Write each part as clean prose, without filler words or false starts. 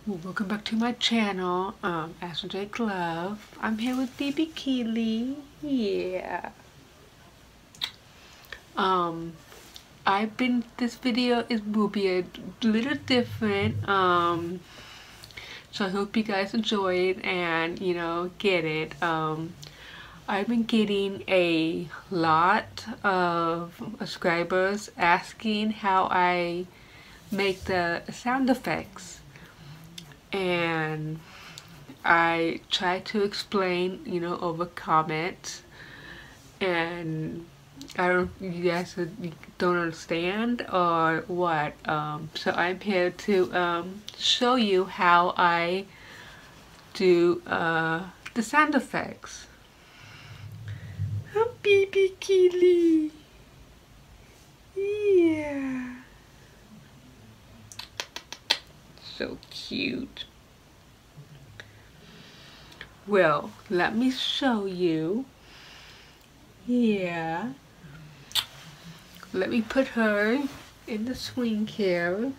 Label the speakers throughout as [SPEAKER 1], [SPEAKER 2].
[SPEAKER 1] Well, welcome back to my channel, Ashton Drake Love. I'm here with BB Keely. Yeah. This video will be a little different. So I hope you guys enjoy it and, get it. I've been getting a lot of subscribers asking how I make the sound effects. And I try to explain, over comments, and you guys don't understand or what. So I'm here to show you how I do the sound effects. Baby Keely. Yeah. So cute. Well, let me show you. Yeah. Let me put her in the swing here.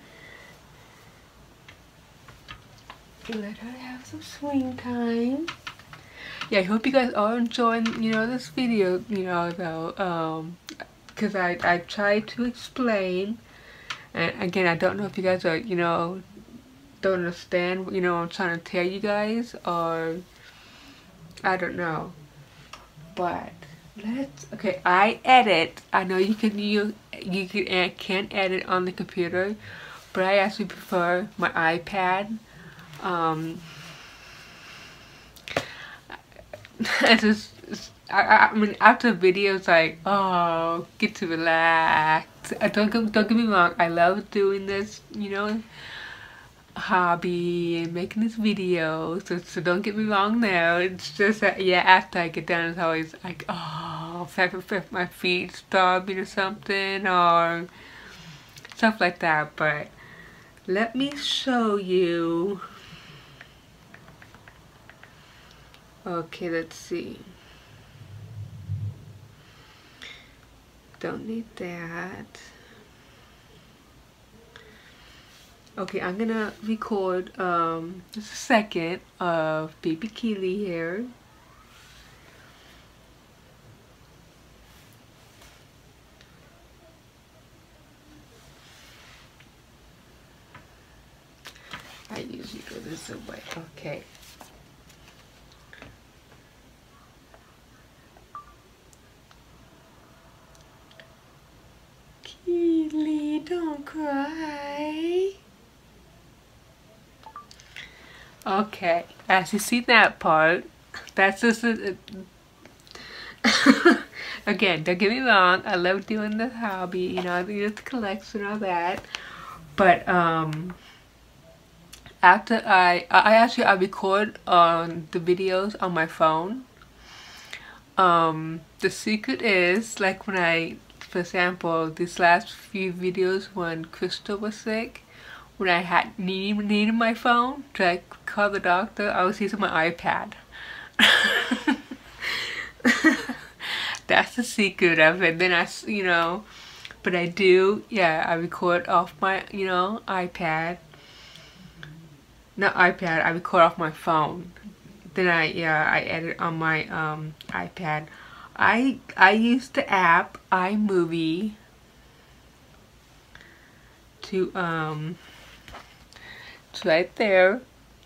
[SPEAKER 1] Let her have some swing time. Yeah, I hope you guys are enjoying, this video, though, because I try to explain, and again, I don't know if you guys are, don't understand, what I'm trying to tell you guys, or I don't know, but okay, I edit. I know you can edit on the computer, but I actually prefer my iPad. I mean, after videos, like, oh, get to relax. Don't get me wrong, I love doing this, hobby and making this video, so don't get me wrong there. It's just that, yeah, after I get done, it's always like, oh, if my feet starving or something, or stuff like that. But let me show you. Okay, let's see. Don't need that. Okay, I'm gonna record just a second of Baby Keely here. I usually go this way. Okay. Keely, don't cry. Okay, as you see that part, that's just again, don't get me wrong, I love doing this hobby, I do the collection, all that, but after I record on the videos on my phone. The secret is, like, when for example, these last few videos when Crystal was sick, when I had needed my phone to, like, call the doctor, I was using my iPad. That's the secret of it. Then but I do, yeah, I record off my, iPad. Not iPad, I record off my phone. Then I edit on my iPad. I use the app iMovie to it's right there.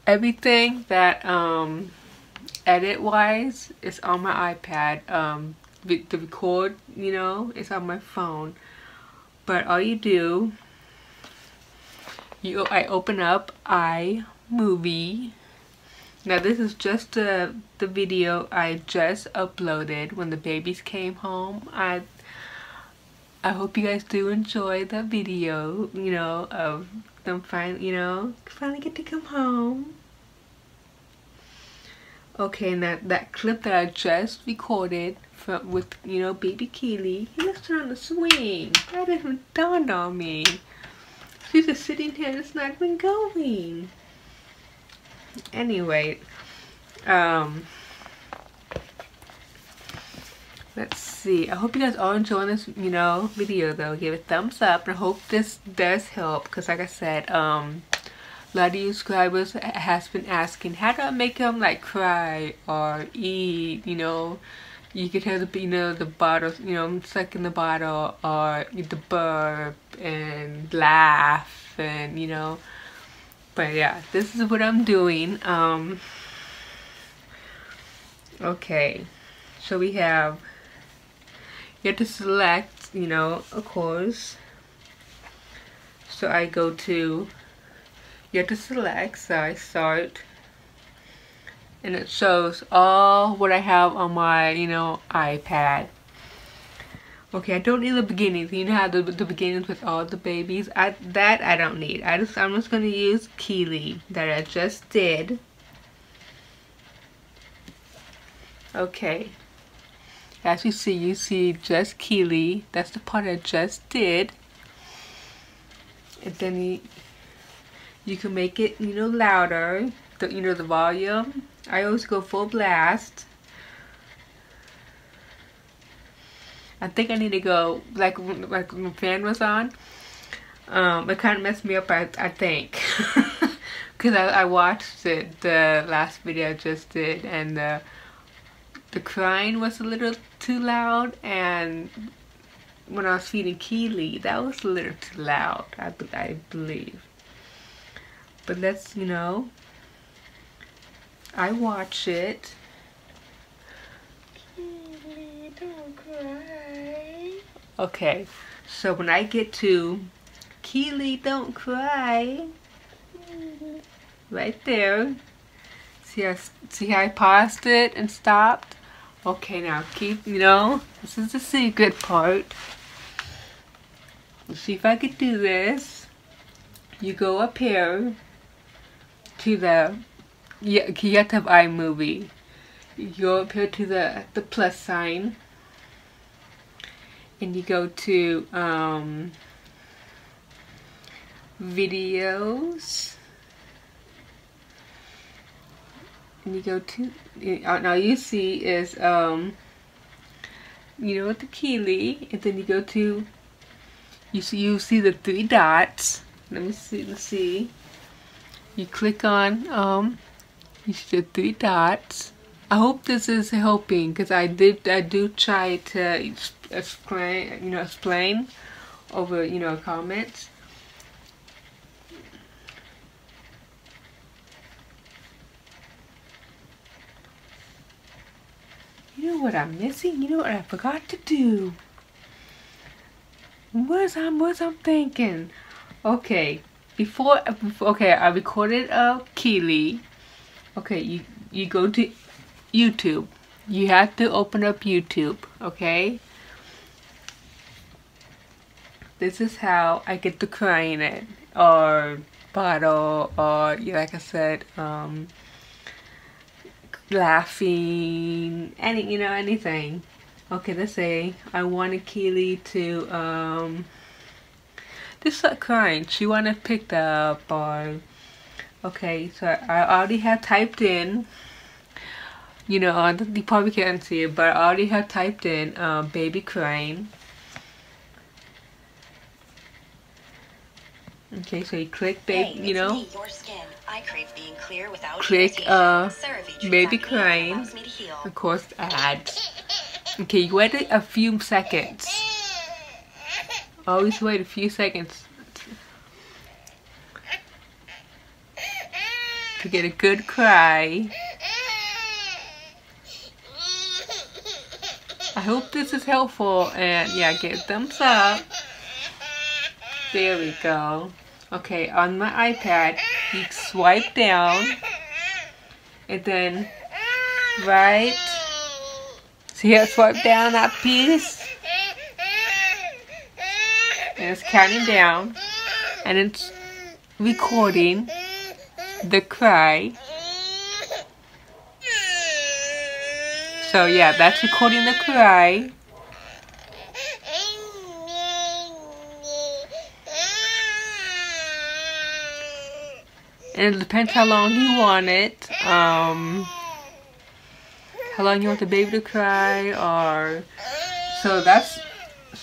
[SPEAKER 1] Everything that edit wise is on my iPad. The record, is on my phone. But all you do, I open up iMovie. Now this is just the video I just uploaded when the babies came home. I hope you guys do enjoy the video, of them finally get to come home. Okay, and that clip that I just recorded with Baby Keely, he looks on the swing. That didn't dawn on me. She's just sitting here and it's not even going. Anyway, let's see. I hope you guys are enjoying this, video though. Give it a thumbs up, and I hope this does help, because like I said, a lot of you subscribers has been asking, how do I make them like cry or eat, you know? You could hear the, you know, the bottle, you know, sucking the bottle, or the burp and laugh, and you know. But yeah, this is what I'm doing. Okay, so we have, you have to select, you know, of course. So I go to, you have to select, so I start, and it shows all what I have on my, you know, iPad. Okay, I don't need the beginnings. You know how the beginnings with all the babies? That I don't need. I'm just gonna use Keely that I just did. Okay. As you see just Keely. That's the part I just did. And then you can make it, you know, louder. You know, the volume. I always go full blast. I think I need to go like when the fan was on. It kind of messed me up, I think, because I watched it, the last video I just did, and the crying was a little too loud, and when I was feeding Keely, that was a little too loud, I believe. But let's, you know, I watch it. Keely, don't cry. Okay, so when I get to Keely, don't cry, right there. See how I paused it and stopped? Okay, now keep, you know, this is the secret part. Let's see if I could do this. You go up here to the, you have to have iMovie. You go up here to the plus sign, and you go to videos, and you go to, now you see is you know, the Keely, and then you go to, you see the 3 dots. Let's see. You click on you see the 3 dots. I hope this is helping, because I do try to explain over, you know, comments. You know what I'm missing? You know what I forgot to do? What I'm thinking? Okay, okay, I recorded Keely. Okay, you go to YouTube. You have to open up YouTube, okay? This is how I get the crying in, or bottle, or like I said, laughing, you know, anything. Okay, let's say I wanted Keely to just start crying. She wanted picked up, or okay, so I already have typed in, you know, you probably can't see it, but I already have typed in baby crying. Okay, so you click baby, you know, I crave being clear without click baby crying, of course ads. Okay, you wait a few seconds. Always wait a few seconds to get a good cry. I hope this is helpful, and yeah, give a thumbs up. There we go. Okay, on my iPad, you swipe down, and then right, see how I swipe down that piece? And it's counting down, and it's recording the cry. So yeah, that's recording the cry. And it depends how long you want it. How long you want the baby to cry, or so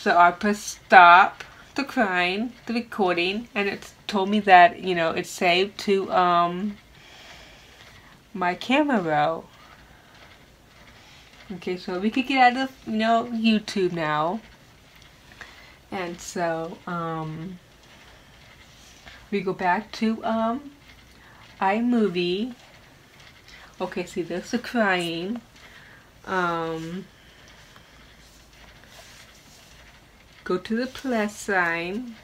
[SPEAKER 1] I press stop the crying, the recording, and it told me that, you know, it's saved to my camera roll. Okay, so we could get out of, you know, YouTube now. And so we go back to iMovie. Okay, see, there's the crying. Go to the plus sign.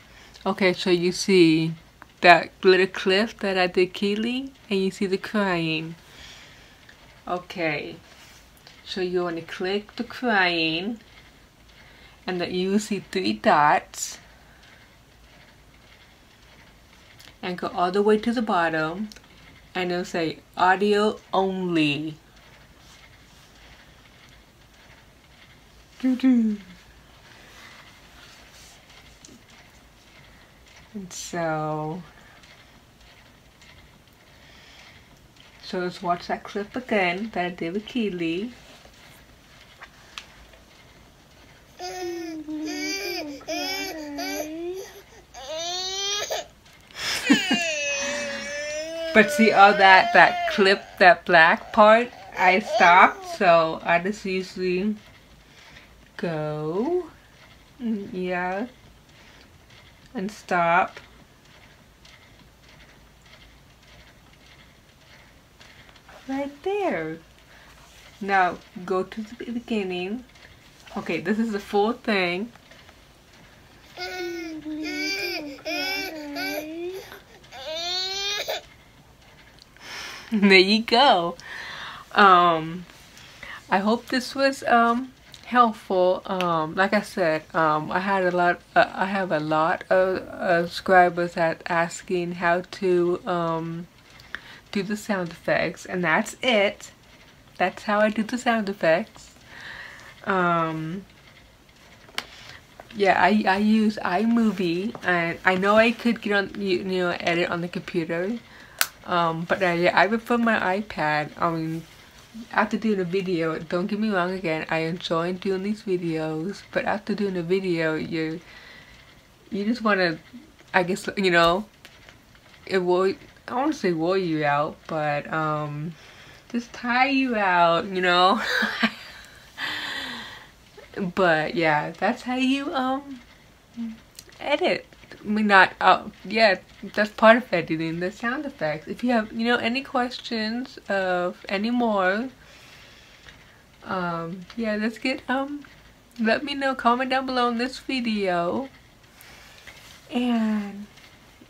[SPEAKER 1] Okay, so you see that little clip that I did Keely, and you see the crying. Okay, so you want to click the crying, and then you see 3 dots, and go all the way to the bottom, and it'll say audio only. Doo-doo. And so let's watch that clip again that I did with Keely. But see all that clip, that black part, I stopped, so I just usually go, yeah, and stop. Right there. Now go to the beginning. Okay, this is the full thing. There you go. I hope this was helpful. Like I said, I have a lot of subscribers that asking how to do the sound effects, and that's it. That's how I do the sound effects. Yeah, I use iMovie, and I know I could get on, you know, edit on the computer, but I prefer my iPad. I mean, after doing a video, don't get me wrong, again, I enjoy doing these videos, but after doing a video, you just want to, I guess, you know, it will, I won't say wore you out, but just tire you out, you know. But yeah, that's how you edit. I mean, not, yeah, that's part of editing, the sound effects. If you have, you know, any questions of any more, yeah, let's get, let me know, comment down below in this video, and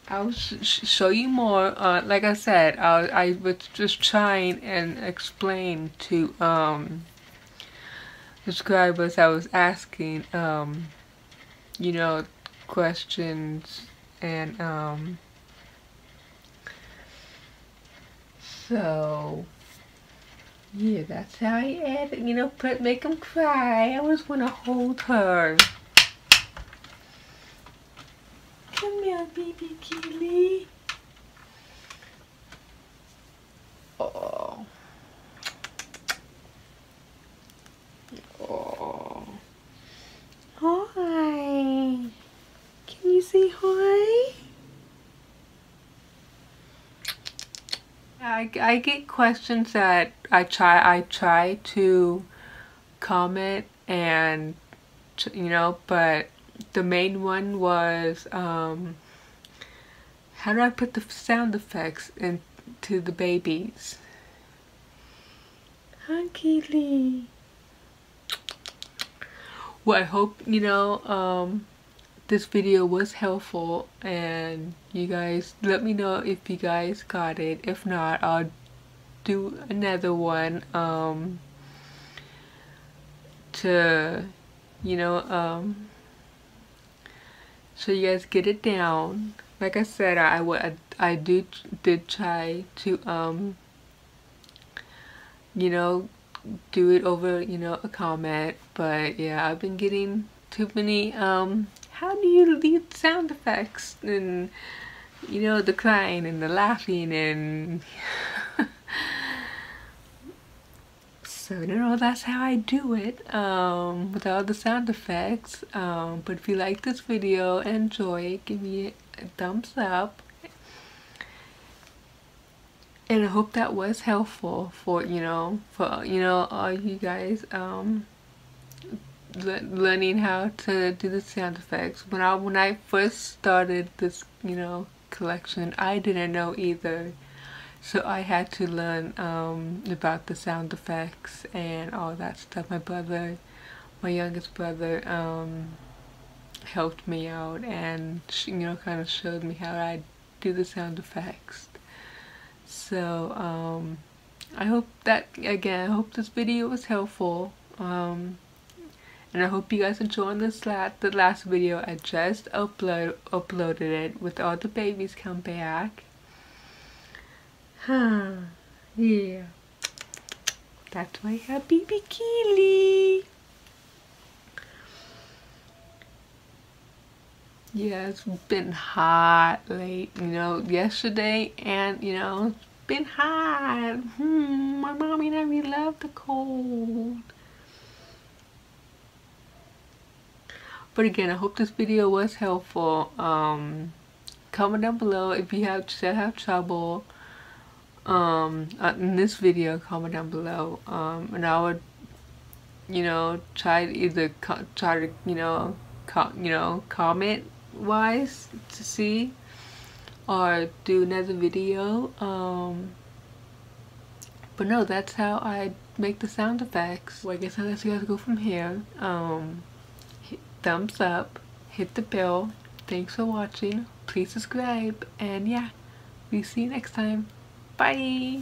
[SPEAKER 1] I'll show you more. Like I said, I was just trying and explain to, subscribers I was asking, you know, questions, and so yeah, that's how I edit, you know, make them cry. I always want to hold her. Come here, baby Keely. Oh. Oh. Hi. Can you say hi? I get questions that I try to comment, and you know, but the main one was how do I put the sound effects into the babies? Hi, Keely. Well, I hope, you know, this video was helpful, and you guys let me know if you guys got it. If not, I'll do another one to, you know, so you guys get it down. Like I said, I did try to you know, do it over, you know, a comment, but yeah, I've been getting too many how do you leave sound effects, and you know, the crying and the laughing, and So you know, that's how I do it, with all the sound effects. But if you like this video, enjoy it, give me a thumbs up. And I hope that was helpful for all you guys learning how to do the sound effects. When I first started this collection, I didn't know either, so I had to learn about the sound effects and all that stuff. My youngest brother, helped me out and kind of showed me how I do the sound effects. So I hope this video was helpful, and I hope you guys enjoyed the last video. I just uploaded it with all the babies come back. Yeah, that's my baby Keely. Yeah, it's been hot late, yesterday, and it's been hot. My mommy and I, we love the cold. But again, I hope this video was helpful. Comment down below if you still have trouble in this video. Comment down below, and I would try to either comment wise to see, or do another video. But no, that's how I make the sound effects. Well, I guess I'll let you guys go from here. Hit thumbs up, hit the bell. Thanks for watching. Please subscribe, and yeah, we see you next time. Bye.